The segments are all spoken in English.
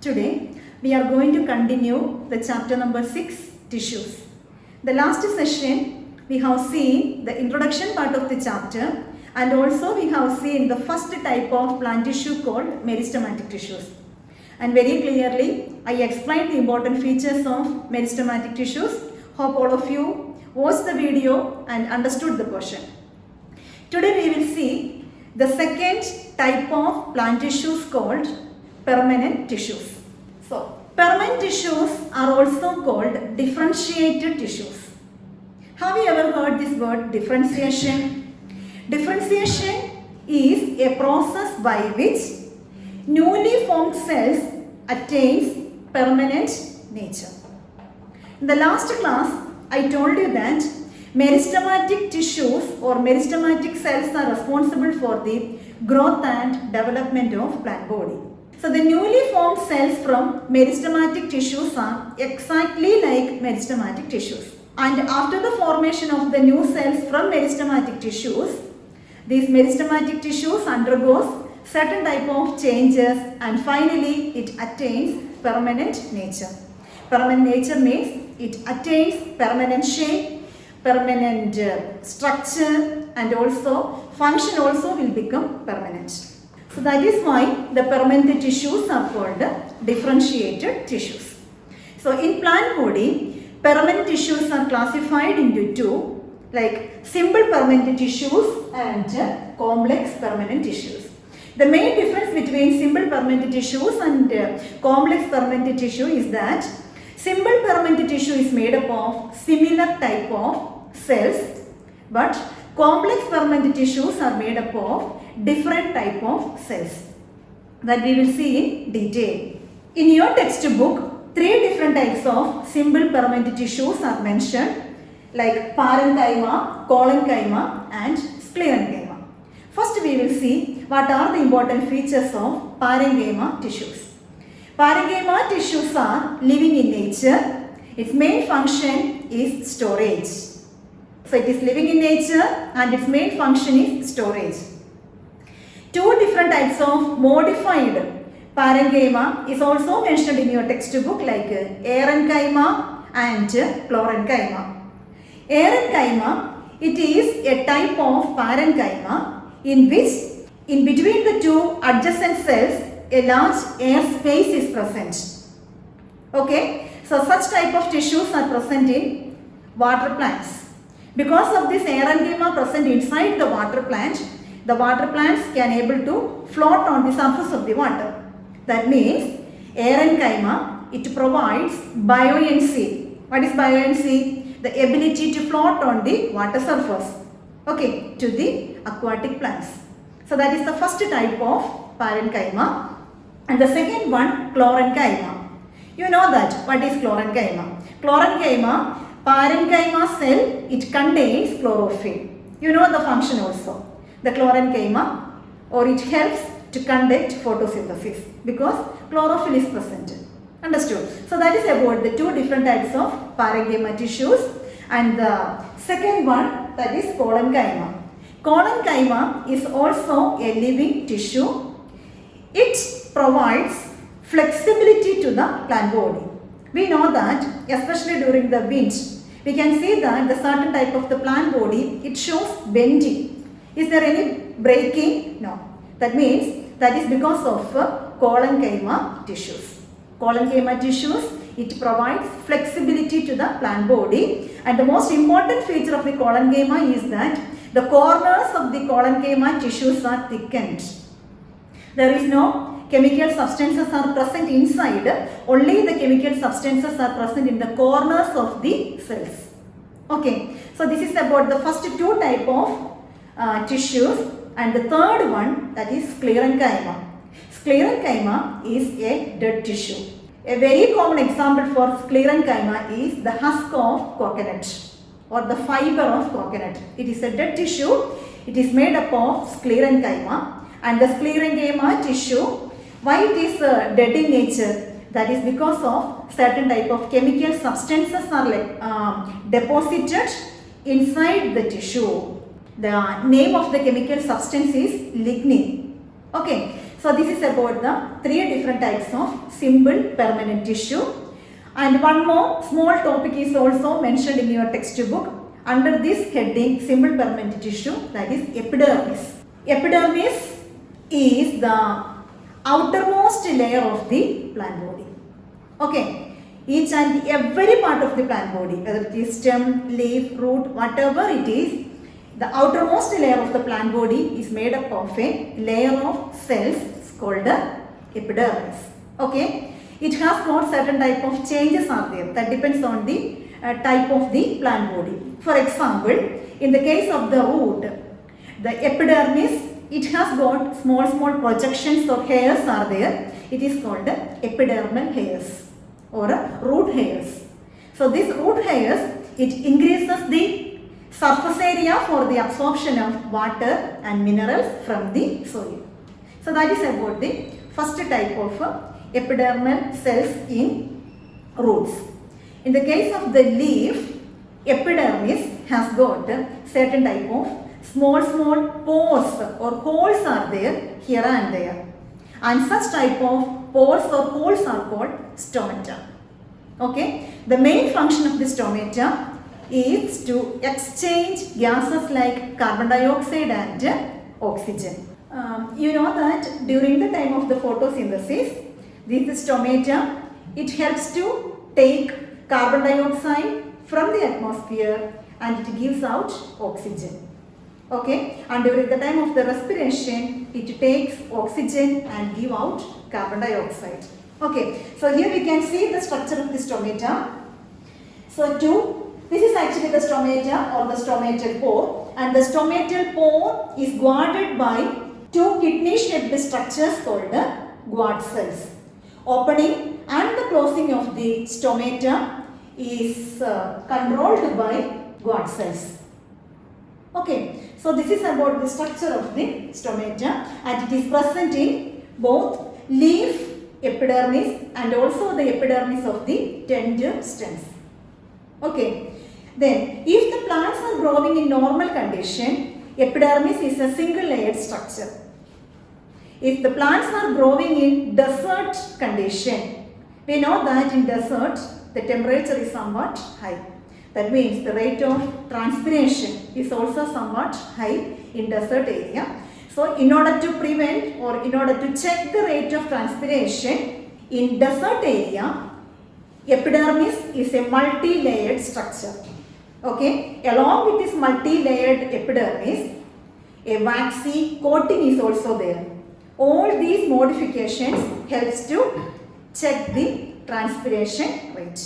Today we are going to continue the chapter number 6, tissues. The last session we have seen the introduction part of the chapter, and also we have seen the first type of plant tissue called meristematic tissues. And very clearly I explained the important features of meristematic tissues. Hope all of you watched the video and understood the question. Today we will see the second type of plant tissues called permanent tissues. So, permanent tissues are also called differentiated tissues. Have you ever heard this word differentiation? Differentiation is a process by which newly formed cells attains permanent nature. In the last class, I told you that meristematic tissues or meristematic cells are responsible for the growth and development of plant body. So the newly formed cells from meristematic tissues are exactly like meristematic tissues. And after the formation of the new cells from meristematic tissues, these meristematic tissues undergoes certain type of changes and finally it attains permanent nature. Permanent nature means it attains permanent shape, permanent structure, and also function also will become permanent. So that is why the permanent tissues are called differentiated tissues. So in plant body, permanent tissues are classified into two, like simple permanent tissues and complex permanent tissues. The main difference between simple permanent tissues and complex permanent tissue is that simple permanent tissue is made up of similar type of cells, but complex permanent tissues are made up of different type of cells that we will see in detail. In your textbook, 3 different types of simple permanent tissues are mentioned, like parenchyma, collenchyma and sclerenchyma. First we will see what are the important features of parenchyma tissues. Parenchyma tissues are living in nature. Its main function is storage. So it is living in nature and its main function is storage. 2 different types of modified parenchyma is also mentioned in your textbook, like aerenchyma and chlorenchyma. Aerenchyma, it is a type of parenchyma in which in between the 2 adjacent cells a large air space is present. Okay, so such type of tissues are present in water plants. Because of this aerenchyma present inside the water plants can able to float on the surface of the water. That means aerenchyma, it provides buoyancy. What is buoyancy? The ability to float on the water surface, okay, to the aquatic plants. So that is the first type of parenchyma. And the second one, chlorenchyma. You know that what is chlorenchyma? Chlorenchyma, parenchyma cell, it contains chlorophyll. You know the function also. The chlorenchyma, or it helps to conduct photosynthesis because chlorophyll is present. Understood? So that is about the 2 different types of parenchyma tissues. And the second one, that is collenchyma. Collenchyma is also a living tissue. It provides flexibility to the plant body. We know that especially during the wind, we can see that the certain type of the plant body, it shows bending. Is there any breaking? No. That means that is because of collenchyma tissues. Collenchyma tissues, it provides flexibility to the plant body, and the most important feature of the collenchyma is that the corners of the collenchyma tissues are thickened. There is no chemical substances are present inside, only the chemical substances are present in the corners of the cells. Okay, so this is about the first 2 type of tissues, and the third one, that is sclerenchyma. Sclerenchyma is a dead tissue. A very common example for sclerenchyma is the husk of coconut or the fiber of coconut. It is a dead tissue. It is made up of sclerenchyma, and the sclerenchyma tissue, why it is dead in nature? That is because of certain type of chemical substances are deposited inside the tissue. The name of the chemical substance is lignin. Okay, So this is about the 3 different types of simple permanent tissue. And one more small topic is also mentioned in your textbook under this heading, simple permanent tissue, that is epidermis. Epidermis is the outermost layer of the plant body. Okay, each and every part of the plant body, whether it is stem, leaf, root, whatever it is, the outermost layer of the plant body is made up of a layer of cells called the epidermis. Okay, it has got certain type of changes are there that depends on the type of the plant body. For example, in the case of the root, the epidermis, it has got small projections or hairs are there. It is called the epidermal hairs or root hairs. So these root hairs, it increases the surface area for the absorption of water and minerals from the soil. So that is about the first type of epidermal cells in roots. In the case of the leaf, epidermis has got certain type of small pores or holes are there here and there. And such type of pores or holes are called stomata. Okay, the main function of the stomata is to exchange gases like carbon dioxide and oxygen. You know that during the time of the photosynthesis, this stomata, it helps to take carbon dioxide from the atmosphere and it gives out oxygen. Okay, and during the time of the respiration, it takes oxygen and give out carbon dioxide. Okay, so here we can see the structure of the stomata. So this is actually the stomata or the stomatal pore, and the stomatal pore is guarded by 2 kidney-shaped structures called the guard cells. Opening and the closing of the stomata is controlled by guard cells. Okay, so this is about the structure of the stomata, and it is present in both leaf epidermis and also the epidermis of the tender stems. Okay, then if the plants are growing in normal condition, epidermis is a single layered structure. If the plants are growing in desert condition, we know that in desert the temperature is somewhat high. That means the rate of transpiration is also somewhat high in desert area. So in order to prevent or in order to check the rate of transpiration in desert area, epidermis is a multi-layered structure. Okay, along with this multi-layered epidermis, a waxy coating is also there. All these modifications helps to check the transpiration rate.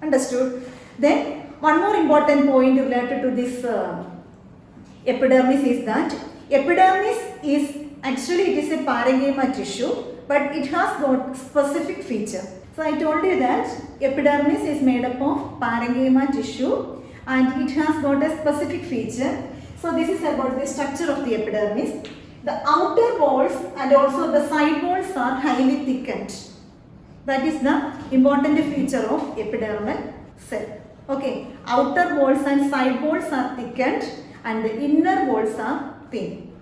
Understood? Then one more important point related to this epidermis is that epidermis is actually it is a parenchyma tissue, but it has got specific feature. So I told you that epidermis is made up of parenchyma tissue and it has got a specific feature. So this is about the structure of the epidermis. The outer walls and also the side walls are highly thickened. That is the important feature of epidermal cell. Okay, outer walls and side walls are thickened and the inner walls are thin.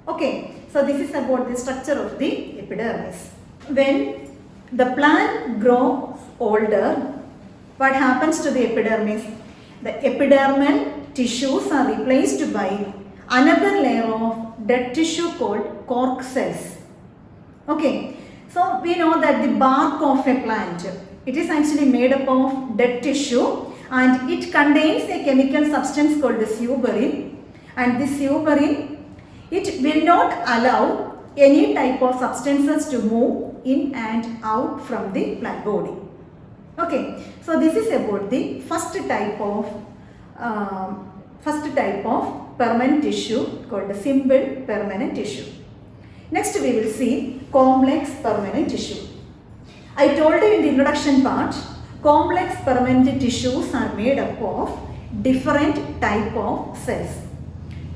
Okay, so this is about the structure of the epidermis. When the plant grows older, what happens to the epidermis? The epidermal tissues are replaced by another layer of dead tissue called cork cells. Okay, so we know that the bark of a plant, it is actually made up of dead tissue and it contains a chemical substance called the suberin, and this suberin, it will not allow any type of substances to move in and out from the plant body. Okay, so this is about the first type of permanent tissue called the simple permanent tissue. Next we will see complex permanent tissue. I told you in the introduction part, complex permanent tissues are made up of different type of cells.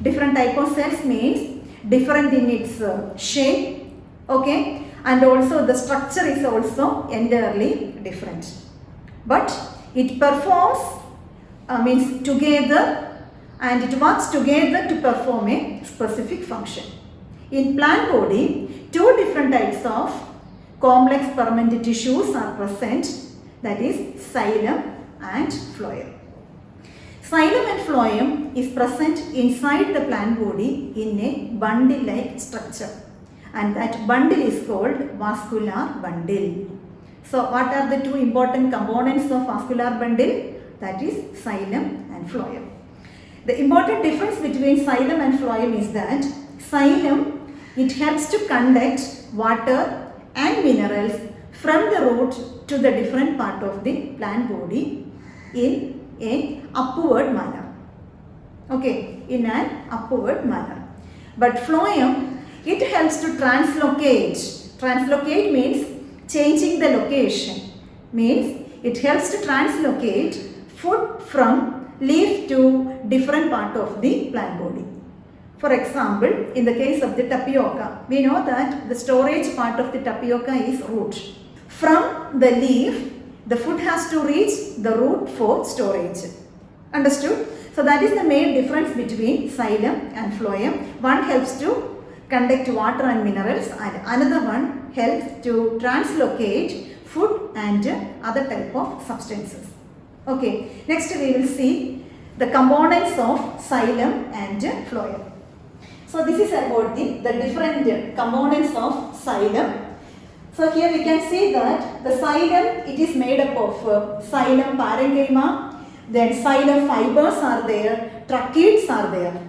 Different type of cells means different in its shape, okay, and also the structure is also entirely different. But it performs, means together, and it works together to perform a specific function. In plant body, two different types of complex permanent tissues are present, that is xylem and phloem. Xylem and phloem is present inside the plant body in a bundle-like structure, and that bundle is called vascular bundle. So what are the two important components of vascular bundle? That is xylem and phloem. The important difference between xylem and phloem is that xylem, it helps to conduct water and minerals from the root to the different part of the plant body in an upward manner. Okay, in an upward manner. But phloem, it helps to translocate. Translocate means changing the location. Means it helps to translocate food from leaf to different part of the plant body. For example, in the case of the tapioca, we know that the storage part of the tapioca is root. From the leaf, the food has to reach the root for storage. Understood? So that is the main difference between xylem and phloem. One helps to conduct water and minerals, and another one helps to translocate food and other type of substances. Okay, next we will see the components of xylem and phloem. So this is about the different components of xylem. So here we can see that the xylem, it is made up of xylem parenchyma, then xylem fibers are there, tracheids are there.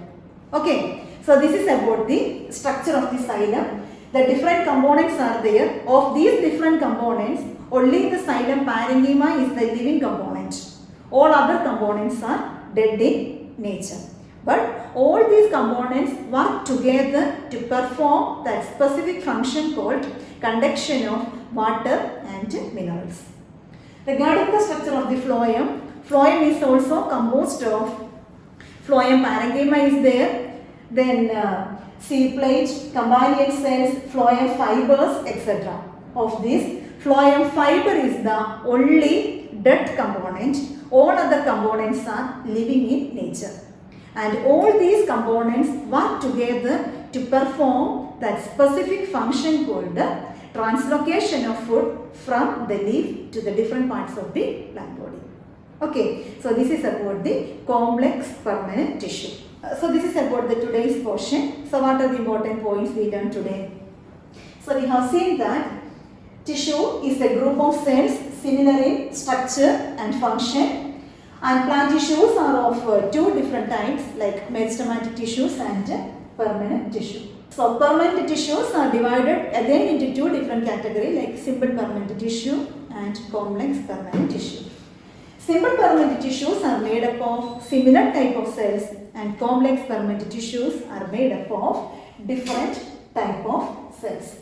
Okay, so this is about the structure of the xylem. The different components are there. Of these different components, only the xylem parenchyma is the living component. All other components are dead in nature. But all these components work together to perform that specific function called conduction of water and minerals. Regarding the structure of the phloem, phloem is also composed of phloem parenchyma is there, then seed plate, Campanian cells, phloem fibers, etc. Of this, phloem fiber is the only dead component. All other components are living in nature. And all these components work together to perform that specific function called the translocation of food from the leaf to the different parts of the plant body. Okay, so this is about the complex permanent tissue. So this is about the today's portion. So what are the important points we learned today? So we have seen that tissue is a group of cells similar in structure and function. And plant tissues are of two different types, like meristematic tissues and permanent tissue. So permanent tissues are divided again into two different categories, like simple permanent tissue and complex permanent tissue. Simple permanent tissues are made up of similar type of cells, and complex permanent tissues are made up of different type of cells.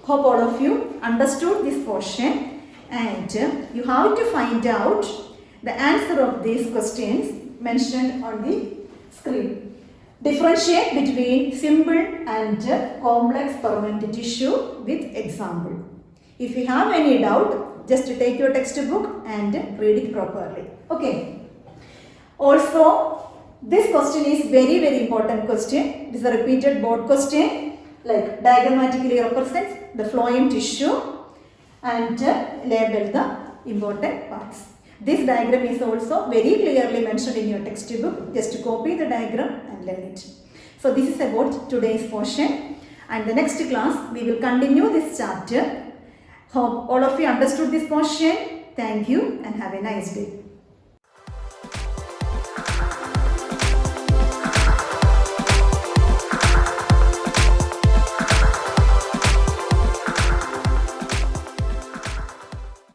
Hope all of you understood this portion, and you have to find out the answer of these questions mentioned on the screen. Differentiate between simple and complex permanent tissue with example. If you have any doubt, just take your textbook and read it properly. Okay. Also, this question is very important question. It is a repeated board question, like diagrammatically represents the phloem tissue and label the important parts. This diagram is also very clearly mentioned in your textbook. Just copy the diagram and learn it. So this is about today's portion, and the next class we will continue this chapter. Hope all of you understood this portion. Thank you and have a nice day.